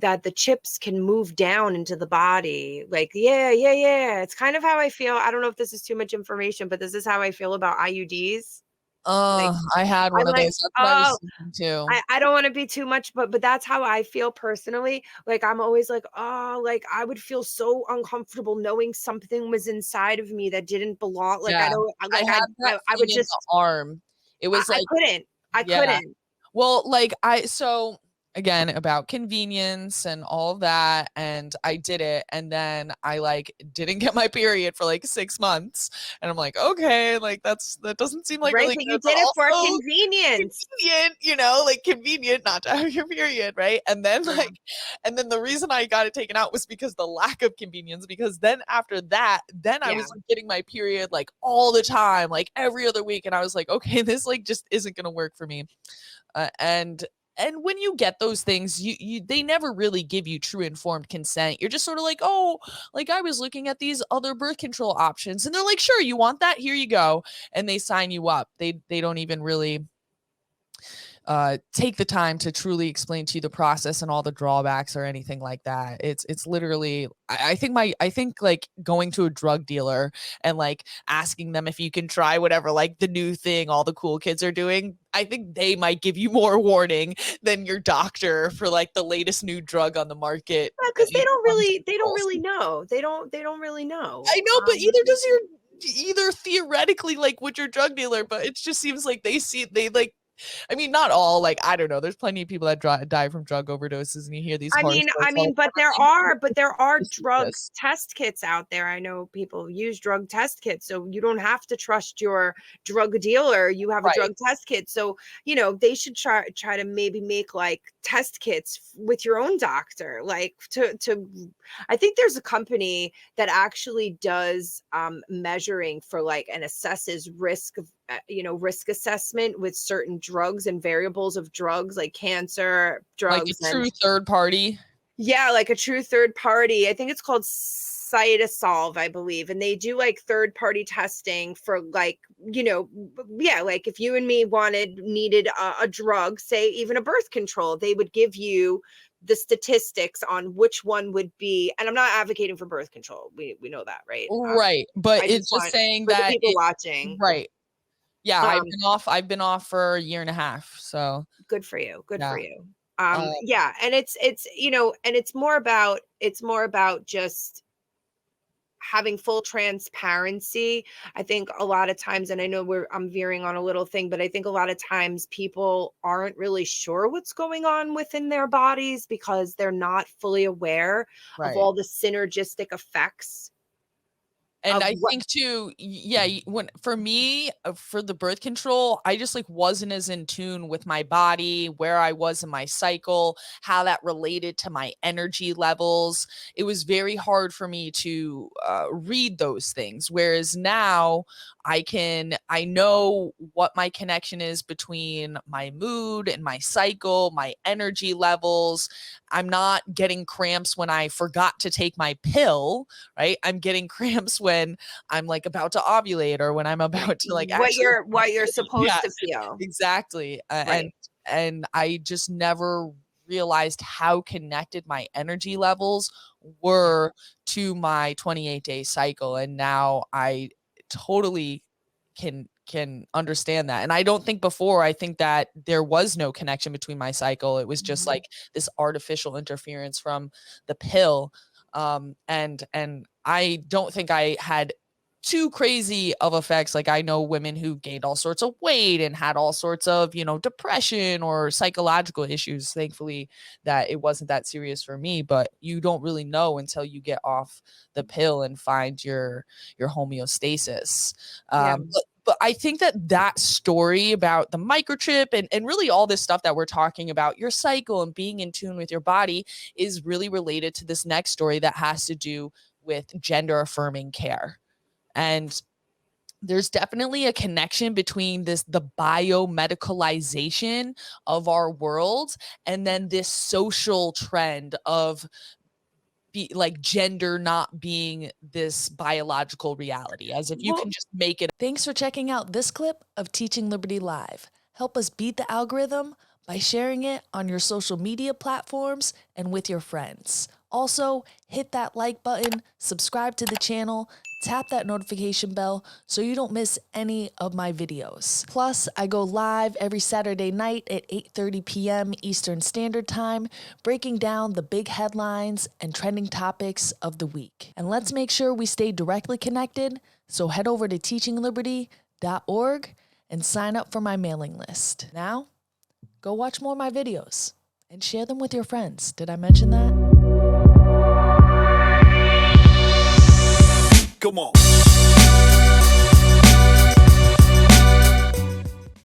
that the chips can move down into the body. Like, yeah. It's kind of how I feel. I don't know if this is too much information, but this is how I feel about IUDs. Like, I had I'm one of like, those. That's what I oh, was thinking too. I don't want to be too much, but that's how I feel personally. Like, I'm always like, oh, like I would feel so uncomfortable knowing something was inside of me that didn't belong. Like, I Yeah. don't I like had that I would thing in the just arm. It was I like, couldn't. I yeah. couldn't. Well, like so again, about convenience and all that, and I did it, and then I like didn't get my period for like 6 months, and I'm like, okay, like that doesn't seem like Right, really but you good, but did it for also convenience. convenient, you know, like convenient not to have your period, right? And then Yeah. and then the reason I got it taken out was because the lack of convenience, because then after that, then I Yeah. was like getting my period like all the time, like every other week, and I was like, okay, this like just isn't gonna work for me. And when you get those things, you they never really give you true informed consent. You're just sort of like, oh, like I was looking at these other birth control options, and they're like, sure, you want that? Here you go, and they sign you up. They don't even really take the time to truly explain to you the process and all the drawbacks or anything like that. It's literally I think like going to a drug dealer and like asking them if you can try whatever like the new thing all the cool kids are doing. I think they might give you more warning than your doctor for like the latest new drug on the market when Because it comes to they don't pills. really know. They don't really know. I know, but either theoretically like with your drug dealer, but it just seems like they like I mean, not all, like, I don't know, there's plenty of people that die from drug overdoses, and you hear these horror stories all the time. I'm like, But there are "This is drug this." test kits out there. I know people use drug test kits, so you don't have to trust your drug dealer. You have a Right. drug test kit, so they should try to maybe make like test kits with your own doctor, like to. I think there's a company that actually does measuring for like and assesses risk of risk assessment with certain drugs and variables of drugs like cancer Like a drugs and true third party. yeah, like a true third party. I think it's called Cytosolve, I believe. And they do like third party testing for like, yeah, like if you and me needed a drug, say even a birth control, they would give you the statistics on which one would be. And I'm not advocating for birth control. We know that, right? Right, but I just it's just want saying for the that people watching. right. Yeah, Um, I've been off for a year and a half, so, Good for you. Good for yeah. you. Um, Yeah, and it's and it's more about just having full transparency. I think a lot of times, and I know I'm veering on a little thing, but I think a lot of times people aren't really sure what's going on within their bodies because they're not fully aware of right. all the synergistic effects And of I what think too, yeah, when for me, for the birth control, I just like wasn't as in tune with my body, where I was in my cycle, how that related to my energy levels. It was very hard for me to read those things. Whereas now I know what my connection is between my mood and my cycle, my energy levels. I'm not getting cramps when I forgot to take my pill, right? I'm getting cramps when I'm like about to ovulate or when I'm about to like actually what you're yeah, supposed to feel. exactly. Right. And I just never realized how connected my energy levels Yeah. were to my 28-day cycle, and now I totally can understand that. And I don't think before, I think that there was no connection between my cycle. It was just Mhm. like this artificial interference from the pill. And I don't think I had too crazy of effects. Like I know women who gained all sorts of weight and had all sorts of, depression or psychological issues. Thankfully, that it wasn't that serious for me, but you don't really know until you get off the pill and find your homeostasis. Yeah. But I think that story about the microchip and really all this stuff that we're talking about, your cycle and being in tune with your body, is really related to this next story that has to do with gender affirming care. And there's definitely a connection between the biomedicalization of our world and then this social trend of like gender not being this biological reality, as if you Well, can just make it. Thanks for checking out this clip of Teaching Liberty Live. Help us beat the algorithm by sharing it on your social media platforms and with your friends. Also, hit that like button, subscribe to the channel, tap that notification bell so you don't miss any of my videos. Plus, I go live every Saturday night at 8:30 p.m. Eastern Standard Time, breaking down the big headlines and trending topics of the week. And let's make sure we stay directly connected, so head over to teachingliberty.org and sign up for my mailing list. Now, go watch more of my videos and share them with your friends. Did I mention that? Come on.